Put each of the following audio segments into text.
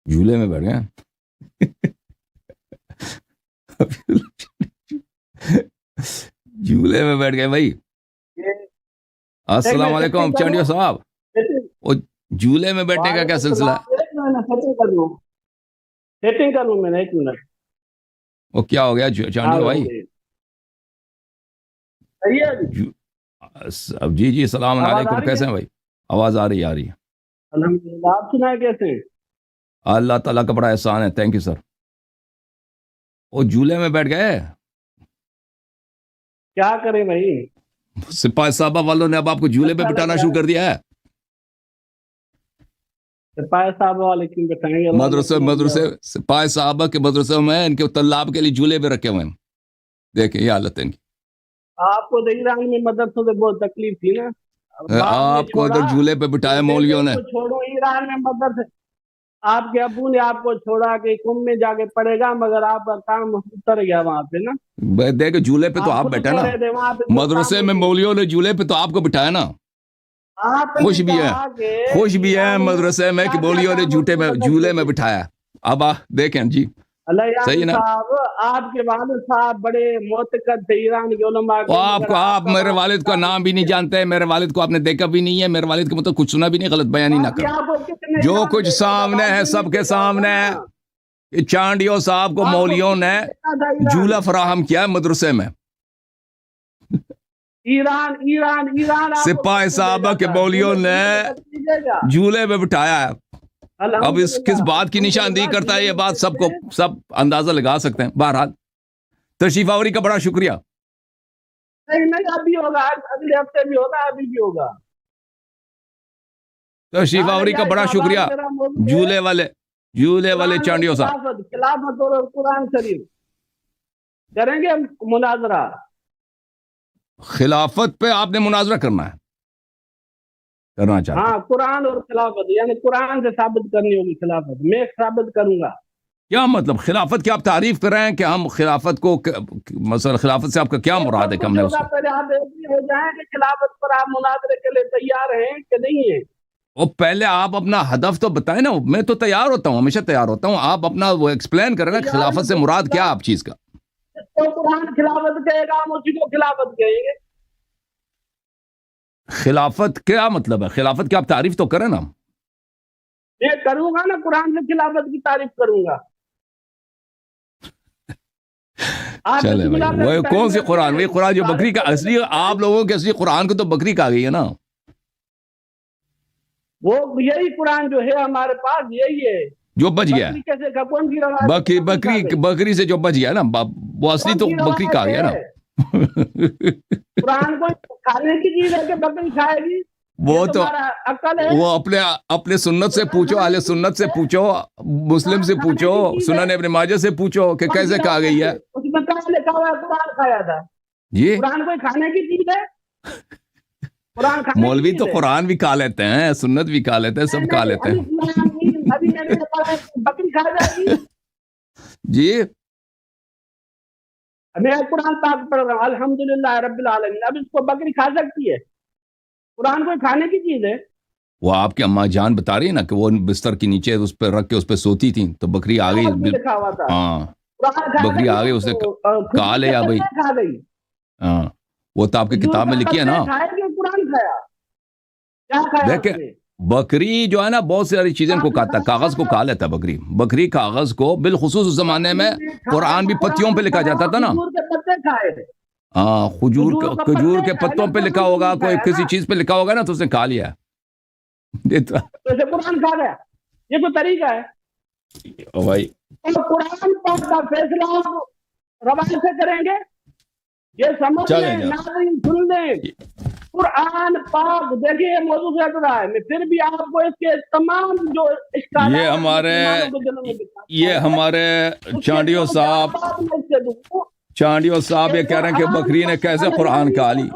جھولے میں بیٹھ گئے جھولے میں بیٹھ گئے بھائی. السلام علیکم چانڈیو صاحب. وہ جھولے میں بیٹھنے کا کیا سلسلہ ہے؟ سیٹنگ کر لوں میں نے 1 منٹ. وہ کیا ہو گیا چانڈیو بھائی؟ اب جی السلام علیکم، کیسے ہیں بھائی؟ آواز آ رہی ہے. الحمدللہ. آپ سنائیں کیسے ہیں؟ اللہ تعالیٰ کا بڑا احسان ہے. Thank you sir. وہ جھولے میں بیٹھ گئے. کیا کریں بھائی؟ سپاہی صاحبہ والوں نے اب آپ کو جھولے پہ بٹھانا شروع کر دیا ہے. سپاہی صاحب والے کیوں بٹھائیں گے؟ مدرسے سپاہی صحابہ کے مدرسے میں ان کے طلاب کے لیے جھولے پہ رکھے ہوئے ہیں. دیکھیں یہ حالت ہے ان کی. آپ کو ایران میں مدرسوں سے بہت تکلیف تھی نا. آپ کو ادھر جھولے پہ بٹھایا مولویوں نے. چھوڑو ایران میں مدرسے. آپ کے ابو نے آپ کو چھوڑا کہ قم میں جا کے پڑھے گا، مگر آپ کا کام اتر گیا وہاں پہ نا. دیکھ جھولے پہ تو آپ بیٹھے نا. مدرسے میں مولویوں نے جھولے پہ تو آپ کو بٹھایا نا. خوش بھی ہے مدرسے میں کہ مولویوں نے جھولے میں بٹھایا. اب دیکھیں جی صحیح نا. آپ کے والد صاحب بڑے معتقد تھے ایران کے علماء کے. آپ میرے والد کا نام بھی نہیں جانتے. میرے والد کو آپ نے دیکھا بھی نہیں ہے. میرے والد کے مطلب کچھ سنا بھی نہیں. غلط بیانی نہ کرو. جو کچھ سامنے ہے سب کے سامنے ہے. چانڈیو صاحب کو مولویوں نے جھولا فراہم کیا مدرسے میں. ایران سپاہی صحابہ کے مولویوں نے جھولے میں بٹھایا ہے. اب اس کس بات کی نشاندہی کرتا ہے یہ بات سب اندازہ لگا سکتے ہیں. بہرحال تشریف آوری کا بڑا شکریہ. نہیں ابھی ہوگا، اگلے ہفتے بھی ہوگا، ابھی بھی ہوگا. تشریف آوری کا بڑا شکریہ. جھولے والے چانڈیو صاحب. خلافت اور قرآن شریف کریں گے مناظرہ. خلافت پہ آپ نے مناظرہ کرنا چاہتے ہیں؟ ہاں قرآن اور خلافت، یعنی قرآن سے ثابت کرنی ہوگی خلافت. میں ثابت کروں گا. کیا مطلب خلافت کی آپ تعریف کر رہے ہیں کہ ہم خلافت کو مثلا خلافت سے آپ کا کیا مراد ہے کہ ہم نے اس کو پہلے آپ ہو جائیں کہ خلافت پر آپ مناظرے کے لیے تیار ہیں کہ نہیں ہیں؟ وہ پہلے آپ اپنا ہدف تو بتائیں نا. میں تو تیار ہوتا ہوں، ہمیشہ تیار ہوتا ہوں. آپ اپنا وہ ایکسپلین کریں نا خلافت سے مراد کیا آپ چیز کا. تو قرآن خلافت کہے گا، ہم اسی کو خلافت کہیں گے. خلافت کیا مطلب ہے؟ خلافت کی آپ تعریف تو کریں نا. میں کروں گا نا، قرآن سے خلافت کی تعریف کروں گا. چلے بھائی وہ کون سی قرآن؟ وہی قرآن جو بکری کا اصلی، آپ لوگوں کے اصلی قرآن کو تو بکری کہا گئی ہے نا. وہ یہی قرآن جو ہے ہمارے پاس یہی ہے جو بچ گیا. بکری سے جو بچ گیا نا، وہ اصلی تو بکری کہا گیا نا. قرآن کو کھانے کی چیز ہے کہ بکری کھائے گی؟ وہ تو وہ اپنے سنت سے پوچھو، اہل سنت سے پوچھو، مسلم سے پوچھو، سنن ابن ماجہ سے پوچھو کہ کیسے کہا گئی ہے. اس میں کہاں لکھا ہوا ہے قرآن کھایا تھا؟ جی قرآن کوئی کھانے کی چیز ہے؟ مولوی تو قرآن بھی کھا لیتے ہیں، سنت بھی کھا لیتے ہیں، سب کھا لیتے ہیں. بکری کھا جائے گی؟ جی میں قرآن پاک پڑھ رہا ہوں، الحمدللہ رب العالمین. اب اس کو بکری کھا سکتی ہے؟ قرآن کوئی کھانے کی چیز ہے؟ وہ آپ کی اماں جان بتا رہی ہے نا کہ وہ بستر کے نیچے اس پہ رکھ کے اس پہ سوتی تھیں تو بکری آ گئی. ہاں بکری آ گئی، اسے کھا لے یا بھائی. ہاں وہ تو آپ کی کتاب میں لکھی ہے نا. دیکھیں بکری جو ہے نا بہت ساری چیزیں کو کھاتا ہے. کاغذ کو کھا لیتا بکری. بکری کاغذ کو، بالخصوص اس زمانے میں قرآن بھی پتیوں پہ لکھا جاتا تھا نا. ہاں کھجور کے پتوں پہ لکھا ہوگا، کوئی کسی چیز پہ لکھا ہوگا نا تو اس نے کھا لیا. قرآن کھا گیا، یہ تو طریقہ ہے بھائی. قرآن پاک کا فیصلہ روایت سے کریں گے. یہ سمجھ لیں، ناظرین سن لیں، قرآن پاک دیکھیے یہ موضوع سے ہٹ رہا ہے. میں پھر بھی آپ کو اس کے تمام جو یہ ہمارے چانڈیو صاحب یہ کہہ رہے ہیں کہ بکری نے کیسے قرآن کھا لی.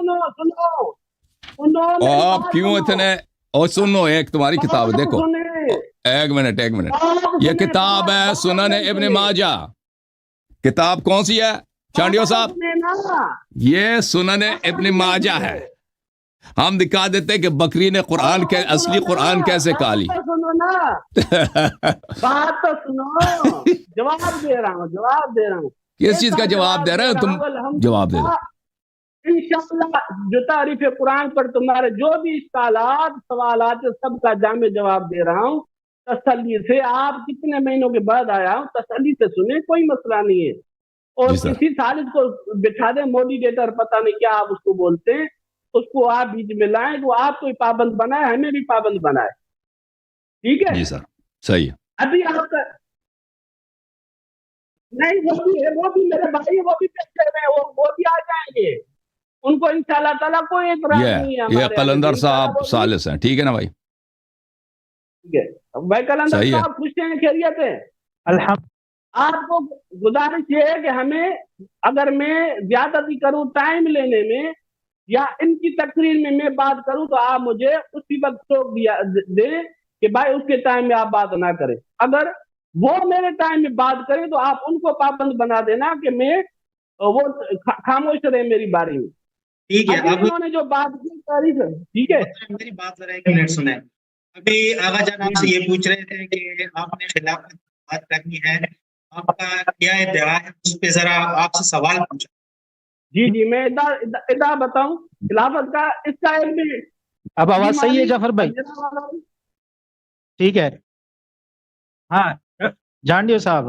آپ کیوں اتنے اور سنو، ایک تمہاری کتاب ہے، دیکھو ایک منٹ یہ کتاب ہے سنن ابن ماجہ. کتاب کون سی ہے چانڈیو صاحب؟ یہ سنن ابن ماجہ ہے. ہم دکھا دیتے کہ بکری نے قرآن کے اصلی قرآن کیسے کہا لی. سنو نا بات تو سنو. جواب دے رہا ہوں. کس چیز کا جواب دے رہے ہو تم؟ جواب دے دو. انشاءاللہ جو تعریف قرآن پر تمہارے جو بھی اشکالات سوالات سب کا جامع جواب دے رہا ہوں. تسلی سے آپ کتنے مہینوں کے بعد آیا ہوں, تسلی سے سنیں, کوئی مسئلہ نہیں ہے. اور کسی سالس کو بٹھا دیں, موڈیٹر پتہ نہیں کیا آپ اس کو بولتے ہیں, اس کو آپ بیچ میں لائیں, وہ آپ کو پابند بنائے, ہمیں بھی پابند بنائے. ٹھیک ہے جی سر, صحیح ہے. ابھی آپ کا نہیں, وہ بھی میرے بھائی, وہ بھی پیچھے میں, وہ بھی آ جائیں گے. ان کو انشاءاللہ تعالیٰ کوئی اعتراض نہیں ہے. یہ قلندر صاحب سالس ہیں, ٹھیک ہے نا بھائی؟ ٹھیک ہے بھائی قلندر صاحب, خوش ہیں, خیریت ہے؟ الحمد. آپ کو گزارش یہ ہے کہ ہمیں اگر میں زیادتی کروں ٹائم لینے میں یا ان کی تقریر میں بات کروں تو آپ مجھے اسی وقت روک دیں کہ بھائی اس کے ٹائم میں آپ بات نہ کریں. اگر وہ میرے ٹائم میں بات کریں تو آپ ان کو پابند بنا دینا کہ میں وہ خاموش رہے میری باری میں. ٹھیک ہے, اب انہوں نے جو بات کی تاریخ, ٹھیک ہے میری بات ذرا ایک منٹ سنیں. ابھی آغا جان آپ سے یہ پوچھ رہے تھے کہ آپ نے خلافت بات کرنی ہے, آپ کا کیا ادعا ہے, اس پہ ذرا آپ سے سوال پوچھا. جی میں ادعا بتاؤں خلافت کا, اس کا ایک بھی. اب آواز صحیح ہے جعفر بھائی؟ ٹھیک ہے. ہاں جانڈیو صاحب,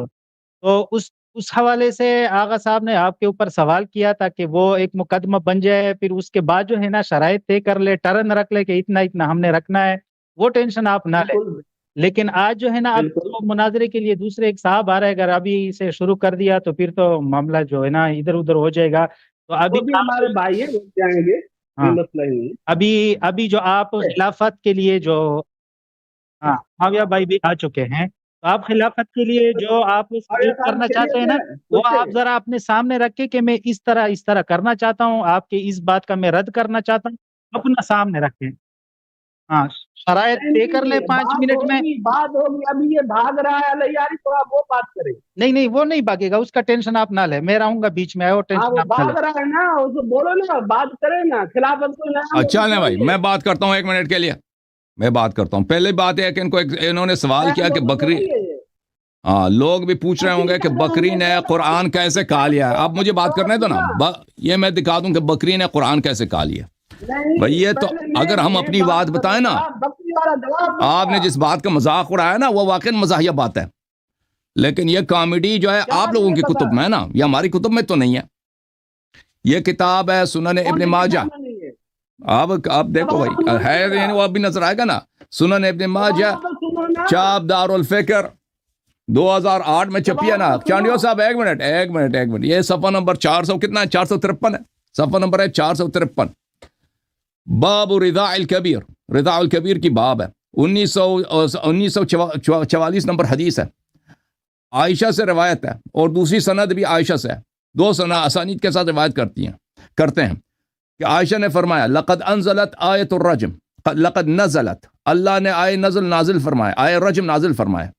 تو اس حوالے سے آغا صاحب نے آپ کے اوپر سوال کیا تھا کہ وہ ایک مقدمہ بن جائے, پھر اس کے بعد جو ہے نا شرائط طے کر لے, ٹرن رکھ لے کہ اتنا ہم نے رکھنا ہے, وہ ٹینشن آپ نہ لیں. لیکن آج جو ہے نا اب مناظرے کے لیے دوسرے ایک صاحب آ رہے, اگر ابھی سے شروع کر دیا تو پھر تو معاملہ جو ہے نا ادھر ادھر ہو جائے گا. تو ابھی ہمارے بھائی ہیں, جائیں گے, مسئلہ نہیں. ابھی جو آپ خلافت کے لیے جو معاویہ بھائی بھی آ چکے ہیں, تو آپ خلافت کے لیے جو آپ کرنا چاہتے ہیں نا, وہ آپ ذرا اپنے سامنے رکھے کہ میں اس طرح کرنا چاہتا ہوں, آپ کے اس بات کا میں رد کرنا چاہتا ہوں, اپنا سامنے رکھیں. ہاں شرائط طے کر لیں 5 منٹ میں. بات ہوگی, ابھی یہ بھاگ رہا ہے یاری, تو آپ وہ بات کریں. نہیں وہ نہیں بھاگے گا, اس کا ٹینشن آپ نہ لیں, میں رہوں گا بیچ میں, اور ٹینشن آپ نہ لیں. بھاگ رہا ہے نا, اس کو بولو نا, بات کریں نا خلافت کو. اچھا نا بھائی, میں بات کرتا ہوں 1 منٹ کے لیے, میں بات کرتا ہوں. پہلے بات ہے کہ انہوں نے سوال کیا کہ بکری, ہاں لوگ بھی پوچھ رہے ہوں گے کہ بکری نے قرآن کیسے کہا لیا ہے. اب مجھے بات کرنے دو نا, یہ میں دکھا دوں کہ بکری نے قرآن کیسے کہا لیا. بھائی یہ تو اگر ہم اپنی بات بتائیں نا, آپ نے جس بات کا مذاق اڑایا نا وہ واقعی مزاحیہ بات ہے, لیکن یہ کامیڈی جو ہے آپ لوگوں کی کتب میں ہے نا, یہ ہماری کتب میں تو نہیں ہے. یہ کتاب ہے سنن ابن ماجہ. آپ دیکھو بھائی, ہے وہ ابھی نظر آئے گا نا, سنن ابن ماجہ, چاپ دار الفکر, 2008 میں چھپی ہے نا. چانڈیو صاحب ایک منٹ, یہ صفحہ نمبر 400 کتنا ہے, 453 ہے, صفحہ نمبر ہے 453. باب رضاء الکبیر, رضاء الکبیر کی باب ہے, 1944 نمبر حدیث ہے. عائشہ سے روایت ہے, اور دوسری سند بھی عائشہ سے ہے, 2 سند اسانید کے ساتھ روایت کرتے ہیں کہ عائشہ نے فرمایا لقد انزلت آیت الرجم, لقد نزلت, اللہ نے آئے نازل فرمایا, آئے رجم نازل فرمایا.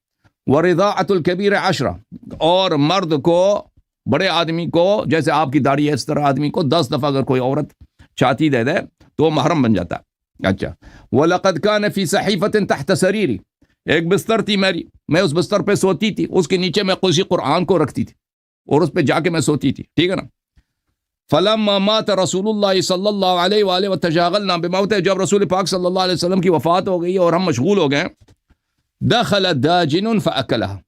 ورضاعۃ الکبیر 10, اور مرد کو, بڑے آدمی کو, جیسے آپ کی داڑھی ہے اس طرح آدمی کو 10 دفعہ اگر کوئی عورت چھاتی دے دے تو محرم بن جاتا ہے. اچھا, وَلَقَدْ كَانَ فِي صَحِيفَةٍ تَحْتَ سَرِيرِ, ایک بستر تھی میری, میں اس بستر پہ سوتی تھی, اس کے نیچے میں کسی قرآن کو رکھتی تھی اور اس پہ جا کے میں سوتی تھی, ٹھیک ہے نا. فَلَمَّا مَاتَ رَسُولُ اللَّهِ صلی اللہ علیہ وآلہ وَتَشَاغَلْنَا بِمَوْتِهِ, جب رسول پاک صلی اللہ علیہ وسلم کی وفات ہو گئی اور ہم مشغول ہو گئے, دخل داجن فأکلها,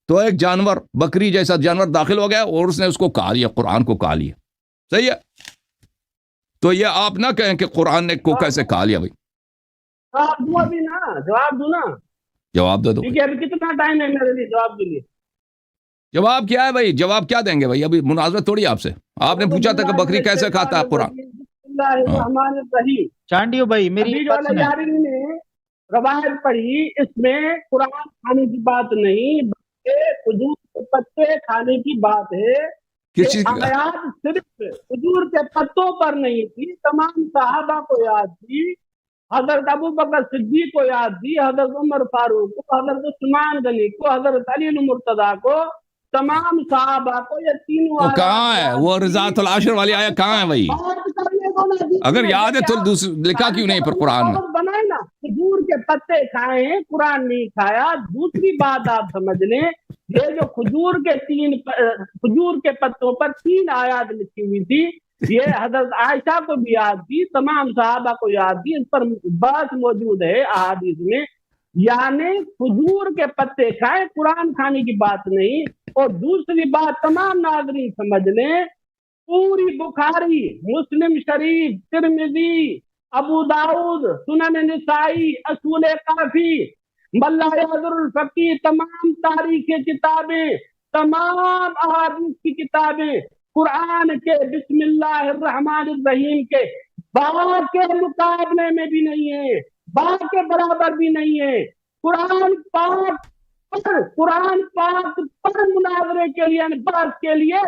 تو ایک جانور, بکری جیسا جانور داخل ہو گیا اور اس نے اس کو کہا لیا, قرآن کو کہا لیا. صحیح ہے, تو یہ آپ نہ کہیں کہ قرآن نے کو کیسے کہا لیا. بھائی جواب دو. ٹھیک ہے, ابھی کتنا ٹائم ہے میرے لیے جواب کے لیے؟ جواب کیا ہے بھائی, جواب کیا دیں گے بھائی, ابھی مناظرہ تھوڑی آپ سے. آپ نے پوچھا تھا کہ بکری کیسے کھاتا ہے قرآن. چانڈیو بھائی میری بات سنیں, روایت پڑھی, اس میں قرآن کھانے کی بات نہیں بلکہ کھجور کے پتے کھانے کی بات ہے. کس چیز کی آیات صرف کھجور کے پتوں پر نہیں تھی, تمام صحابہ کو یاد تھی, حضرت ابو بکر صدیق کو یاد تھی, حضرت عمر فاروق کو, حضرت عثمان غنی کو, حضرت علی المرتضیٰ کو, تمام صحابہ کو. یہ تینوں کہاں ہے وہ رضاۃ العشر والی آیا, کہاں ہے بھائی؟ اگر یاد ہے تو لکھا کیوں نہیں پھر قرآن میں؟ بنائے نا کھجور کے پتے کھائے ہیں، قرآن نہیں کھایا. دوسری بات آپ سمجھ لیں، یہ جو کھجور کے پتوں پر 3 آیات لکھی ہوئی تھی، یہ حضرت عائشہ کو بھی یاد تھی، تمام صحابہ کو یاد تھی، اس پر بات موجود ہے احادیث میں. یعنی کھجور کے پتے کھائے، قرآن کھانے کی بات نہیں. اور دوسری بات تمام ناظرین سمجھ لیں، پوری بخاری، مسلم شریف، ترمذی، ابو داؤد، سنن نسائی، اصول کافی، ملا یحضر الفقی، تمام تاریخ کتابیں، تمام احادیث کی کتابیں قرآن کے بسم اللہ الرحمن الرحیم کے با کے مقابلے میں بھی نہیں ہے، با کے برابر بھی نہیں ہے. قرآن پاک پر مناظرے کے لیے، بحث کے لیے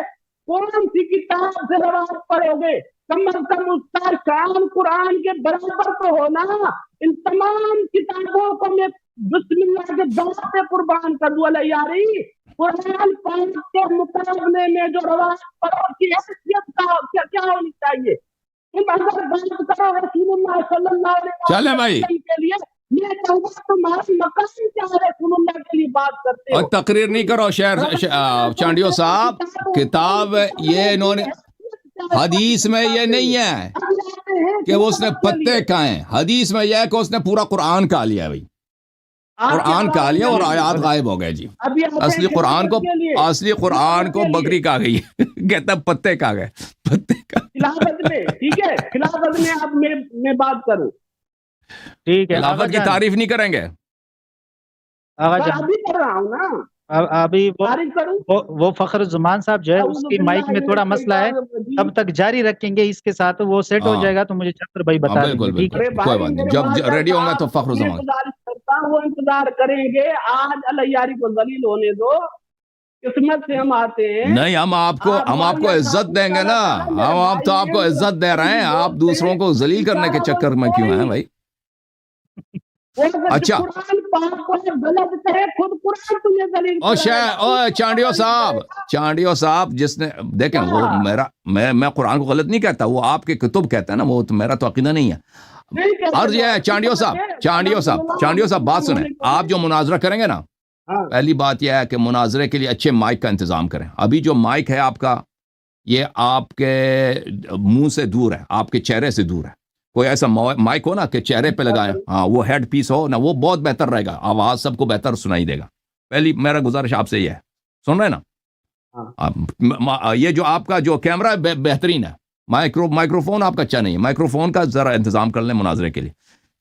کون سی کتاب سے روایت پڑھو گے؟ کم از کم اس کا شان قرآن کے برابر تو ہونا. ان تمام کتابوں کو میں بسم اللہ کے دعا پہ قربان کر دوں. اللہ یاری قرآن پاک کے مقابلے میں جو روایت پڑھو کی حیثیت کیا ہونی چاہیے؟ تم اگر بات کرو رسول اللہ صلی اللہ علیہ وسلم کے لیے، میں کہوں گا تمہاری مقام کیا ہے؟ رسول اللہ کے لیے بات کرتے ہو. اور تقریر نہیں کرو چانڈیو صاحب. کتاب یہ انہوں نے حدیث میں یہ نہیں ہے کہ وہ اس نے پتے کھائے، حدیث میں یہ ہے کہ اس نے پورا قرآن کھا لیا. بھائی قرآن کھا لیا اور آیات غائب ہو گئے. جی اصلی قرآن کو بکری کھا گئی. کہتا پتے کھا گئے، پتے کھا. خلافت میں ٹھیک ہے، خلافت میں اب میں بات کروں، ٹھیک ہے. خلافت کی تعریف نہیں کریں گے. ابھی کر رہا ہوں نا، ابھی تعریف کروں. وہ فخر الزمان صاحب جو ہے اس کی مائک میں تھوڑا مسئلہ ہے، تب تک جاری رکھیں گے. اس کے ساتھ وہ سیٹ ہو جائے گا تو مجھے چتر بھائی بتا دیں گے. ٹھیک ہے، کوئی بات نہیں، جب ریڈی ہوں گا تو فخر الزمان وہ انتظار کریں گے. آج اللہ یاری کو ذلیل ہونے دو، قسمت سے ہم آتے ہیں. نہیں، ہم آپ کو عزت دیں گے نا. ہم آپ کو عزت دے رہے ہیں، آپ دوسروں کو ذلیل کرنے کے چکر میں کیوں ہیں بھائی؟ اچھا چانڈیو صاحب جس نے دیکھیں وہ میں قرآن کو غلط نہیں کہتا، وہ آپ کے کتب کہتا ہے نا، وہ تو میرا تو عقیدہ نہیں ہے. عرض یہ ہے چانڈیو صاحب بات سنیں. آپ جو مناظرہ کریں گے نا، پہلی بات یہ ہے کہ مناظرے کے لیے اچھے مائک کا انتظام کریں. ابھی جو مائک ہے آپ کا، یہ آپ کے منہ سے دور ہے، آپ کے چہرے سے دور ہے. کوئی ایسا مائک ہو نا کہ چہرے پہ لگائیں، ہاں وہ ہیڈ پیس ہو نا، وہ بہت بہتر رہے گا، آواز سب کو بہتر سنائی دے گا. پہلی میرا گزارش آپ سے یہ ہے، سن رہے نا؟ یہ جو آپ کا جو کیمرہ ہے بہترین ہے، مائکرو فون آپ کا اچھا نہیں ہے. مائکرو فون کا ذرا انتظام کر لیں مناظرے کے لیے.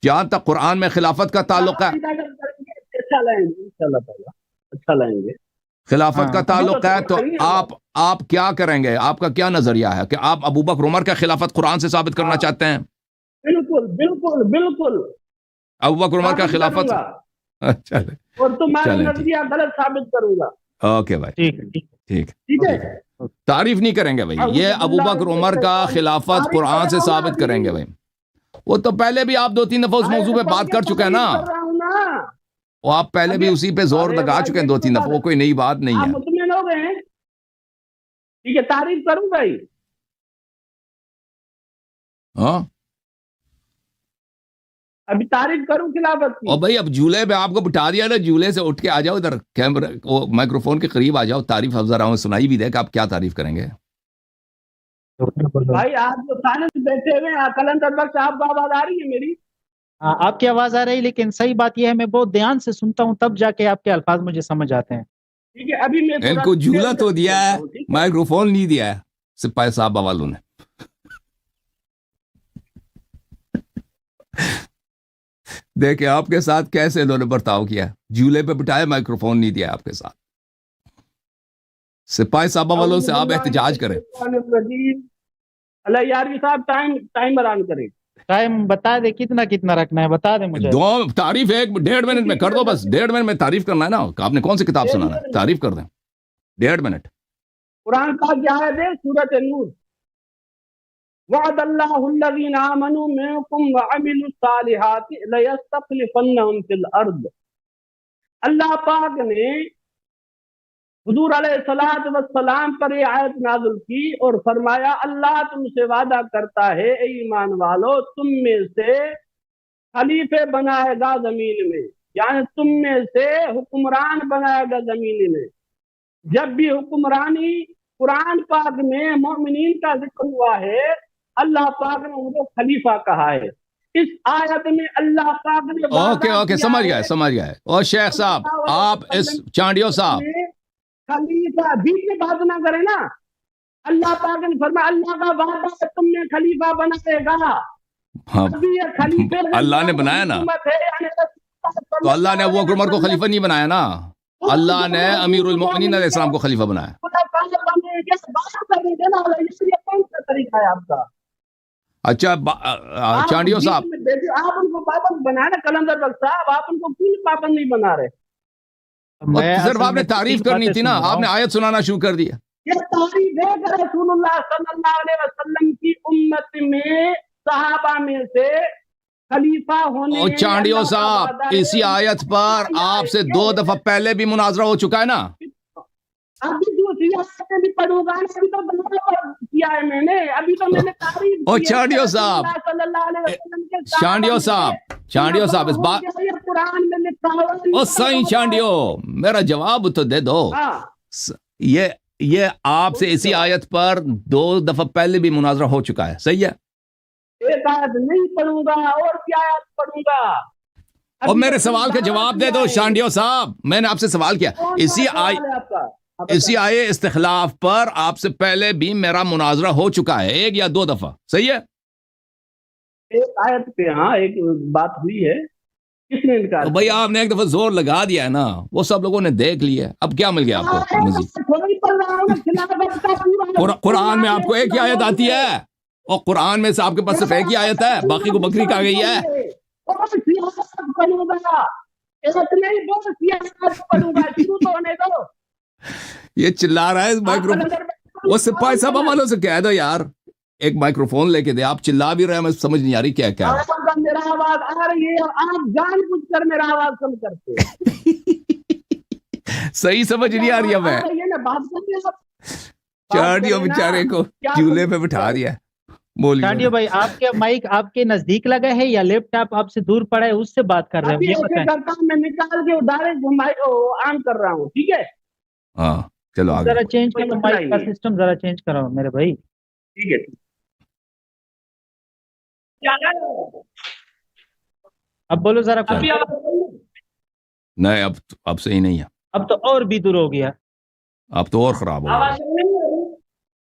جہاں تک قرآن میں خلافت کا تعلق ہے، اچھا لائیں گے. خلافت کا تعلق ہے تو آپ کیا کریں گے؟ آپ کا کیا نظریہ ہے کہ آپ ابو بکر عمر کا خلافت قرآن سے ثابت کرنا چاہتے ہیں؟ بالکل ابو بکر عمر کا خلافت. اور تمہارا نظریہ غلط ثابت کروں گا. اوکے بھائی، ٹھیک ہے. تعریف نہیں کریں گے بھائی، یہ ابو بکر عمر کا خلافت قرآن سے ثابت کریں گے بھائی. وہ تو پہلے بھی آپ 2-3 دفعہ اس موضوع پہ بات کر چکے ہیں نا، وہ آپ پہلے بھی اسی پہ زور لگا چکے ہیں 2-3 دفعہ، وہ کوئی نئی بات نہیں ہے. مطمئن ہو گئے ہیں؟ ٹھیک ہے، تعریف کروں بھائی. ہاں ابھی تعریف کروں خلافت کی. اور بھائی اب جھولے پہ آپ کو بٹھا دیا نا، جھولے سے اٹھ کے آ جاؤ ادھر، کیمرہ وہ مائکرو فون کے قریب آ جاؤ. تعریف افزا رہا ہوں، سنائی بھی دے کہ آپ کیا تعریف کریں گے. بھائی آپ جو سائنس بیٹھے ہوئے ہیں، قلندر بخش آپ کو آواز آ رہی ہے میری؟ آپ کی آواز آ رہی، لیکن صحیح بات یہ ہے میں بہت دھیان سے سنتا ہوں، تب جا کے آپ کے الفاظ مجھے سمجھ آتے ہیں. ٹھیک ہے، ابھی میں ان کو جھولا تو دیا ہے، مائکرو فون نہیں دیا ہے سپاہی صاحب والوں نے. دیکھیں آپ کے ساتھ کیسے انہوں نے برتاؤ کیا، جھولے پہ بٹھائے، مائکرو فون نہیں دیا آپ کے ساتھ. سپاہی صاحب والوں سے آپ احتجاج کریں. اللہ یاری صاحب ٹائم بران کریں. ٹائم بتا دے کتنا رکھنا ہے، بتا دے مجھے. تعریف 1-1.5 منٹ میں کر دو بس. 1.5 منٹ میں تعریف کرنا ہے نا. آپ نے کون سی کتاب سنانا ہے؟ تعریف کر دیں 1.5 منٹ. قرآن کا کیا ہے؟ سورۃ نور. وعد اللہ الذین آمنوا منکم وعملوا الصالحات لیستخلفنہم فی الارض. اللہ پاک نے حضور علیہ الصلوۃ والسلام پر یہ آیت نازل کی اور فرمایا اللہ تم سے وعدہ کرتا ہے اے ایمان والو تم میں سے خلیفے بنائے گا زمین میں، یعنی تم میں سے حکمران بنائے گا زمین میں۔ جب بھی حکمرانی قرآن پاک میں مومنین کا ذکر ہوا ہے اللہ پاک نے ان کو خلیفہ کہا ہے۔ اس آیت میں اللہ پاک نے اوکے سمجھ گئے اور شیخ صاحب آپ اس چانڈیو صاحب خلیفہ بیچ میں بات نہ کرے نا، اللہ پاک نے فرمایا اللہ کا وعدہ ہے تم نے خلیفہ بنائے گا۔ ہاں اللہ نے بنایا نا، تو اللہ نے ابو بکر عمر کو خلیفہ نہیں بنایا نا، اللہ نے امیر المؤمنین علیہ السلام کو خلیفہ بنایا۔ طریقہ ہے آپ کا؟ اچھا چانڈیو صاحب آپ ان کو پابند بنا رہے، قلندر بخش صاحب آپ ان کو کیوں پابند نہیں بنا رہے؟ صرف آپ نے تعریف کرنی تھی نا، آپ نے آیت سنانا شروع کر دیا۔ یہ تعریف ہے کہ رسول اللہ صلی اللہ علیہ وسلم کی امت میں صحابہ میں سے خلیفہ ہونے، اور چانڈیو صاحب اسی آیت پر آپ سے 2 دفعہ پہلے بھی مناظرہ ہو چکا ہے نا۔ ابھی دوسری آیتیں بھی پڑھوں گا، ابھی تو بنانا کیا ہے میں نے، ابھی تو میں نے تعریف اور کی ہے چانڈیو صاحب صلی اللہ علیہ وسلم کے چانڈیو صاحب اس بات قرآن میں لکھا ہوا او صحیح چانڈیو میرا جواب تو دے دو۔ یہ آپ سے اسی آیت پر 2 دفعہ پہلے بھی مناظرہ ہو چکا ہے، صحیح ہے؟ ایک آیت نہیں پڑھوں گا اور کیا آیت پڑھوں گا؟ اور میرے سوال کا جواب دے دو چانڈیو صاحب، میں نے آپ سے سوال کیا اسی آئے استخلاف پر آپ سے پہلے بھی میرا مناظرہ ہو چکا ہے 1 یا 2 دفعہ، صحیح ہے؟ ایک آیت پہ ہاں ایک بات ہوئی ہے، کس نے انکار؟ بھائی آپ نے ایک دفعہ زور لگا دیا ہے نا، وہ سب لوگوں نے دیکھ لیا، اب کیا مل گیا آپ کو مزید؟ قرآن میں آپ کو ایک ہی آیت آتی ہے، اور قرآن میں سے آپ کے پاس صرف ایک ہی آیت ہے، باقی کو بکری کہا گئی ہے۔ یہ چلا رہا ہے مائکروفون، وہ سپاہی صاحب والوں سے کہہ دو یار ایک مائکروفون لے کے دے، آپ چلا بھی رہے ہیں، میں سمجھ نہیں آ رہی کیا کیا ہے۔ میرا آواز آ رہی ہے، آپ جان بوجھ کر میرا آواز کم کرتے، صحیح سمجھ نہیں آ رہی ہے میں چانڈیو بیچارے کو چولہے پہ بٹھا دیا۔ چانڈیو بھائی آپ کے مائک آپ کے نزدیک لگا ہے یا لیپ ٹاپ آپ سے دور پڑا ہے اس سے بات کر رہے ہیں؟ میں نکال کے ڈائریکٹ مائک آن کر رہا ہوں، ٹھیک ہے؟ ہاں چلو آگے ذرا چینج کرو مائک کا سسٹم، ذرا چینج کرو میرے بھائی۔ ٹھیک ہے اب بولو ذرا، نہیں اب صحیح نہیں ہے، اب تو اور بھی دور ہو گیا، اب تو اور خراب ہو گیا،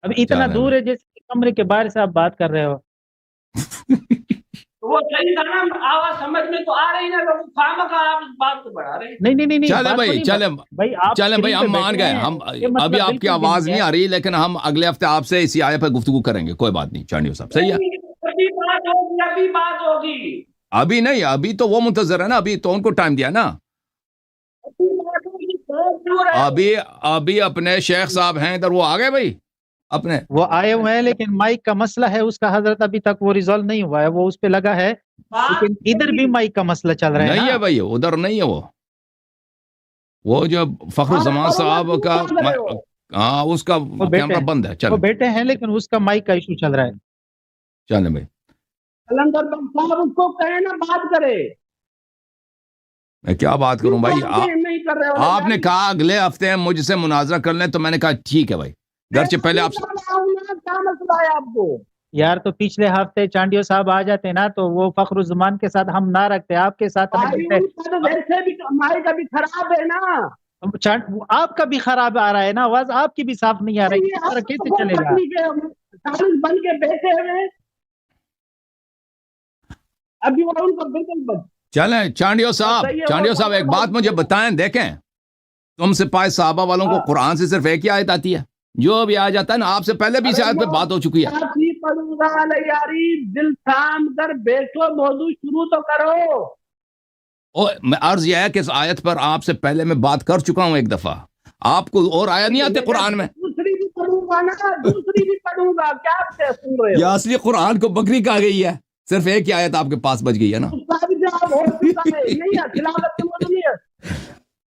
اب اتنا دور ہے جیسے کمرے کے باہر سے آپ بات کر رہے ہو۔ وہ صحیح تھا نا، آواز سمجھ میں تو آ رہی ہے، آپ اس بات کو بڑھا رہے ہیں۔ نہیں چلیں بھائی ہم مان گئے، ہم ابھی آپ کی آواز نہیں آ رہی، لیکن ہم اگلے ہفتے آپ سے اسی آیت پہ گفتگو کریں گے، کوئی بات نہیں چانڈیو صاحب، صحیح ہے؟ ابھی بات ہوگی، ابھی نہیں، ابھی تو وہ منتظر ہے نا، ابھی تو ان کو ٹائم دیا نا، ابھی اپنے شیخ صاحب ہیں ادھر، وہ آ گئے بھائی اپنے، وہ آئے ہوئے ہیں، لیکن مائک کا مسئلہ ہے اس کا حضرت ابھی تک وہ ریزالو نہیں ہوا ہے، وہ اس پہ لگا ہے، لیکن ادھر بھی مائک کا مسئلہ چل رہا ہے۔ نہیں ہے بھائی ادھر نہیں ہے، وہ جو فخر الزمان صاحب کا ہاں اس کا کیمرہ بند ہے، وہ بیٹے ہیں لیکن اس کا مائک کا ایشو چل رہا ہے۔ چلیں بھائی قلندر صاحب اس کو کہے نا بات کرے، میں کیا بات کروں بھائی، آپ نے کہا اگلے ہفتے مجھ سے مناظرہ کر لیں، تو میں نے کہا ٹھیک ہے بھائی، گرچہ پہلے آپ کیا مسئلہ ہے آپ کو؟ یار تو پچھلے ہفتے چانڈیو صاحب آ جاتے نا تو وہ فخر الزمان کے ساتھ ہم نہ رکھتے، آپ کے ساتھ ویسے بھی ہماری کا بھی خراب ہے نا، آپ کا بھی خراب آ رہا ہے نا، آواز آپ کی بھی صاف نہیں آ رہی ہے، کیسے چلے گا؟ بن کے بیٹھے ہوئے ابھی وہ ان کو بالکل چلیں چانڈیو صاحب ایک بات مجھے بتائیں، دیکھیں تم سپاہی صحابہ والوں کو قرآن سے صرف ایک ہی آیت آتی ہے، جو بھی آ جاتا ہے نا، آپ سے پہلے بھی اس آیت پہ بات ہو چکی ہے۔ دل تھام کر بیٹھو، موضوع شروع تو کرو۔ میں عرض یہ ہے کہ اس آیت پر آپ سے پہلے میں بات کر چکا ہوں 1 دفعہ، آپ کو اور آیت نہیں آتے قرآن میں؟ دوسری بھی پڑھوں گا نا، دوسری بھی پڑھوں گا، کیا سن رہے ہو؟ یا اصلی قرآن کو بکری کہا گئی ہے، صرف ایک ہی آیت آپ کے پاس بچ گئی ہے نا۔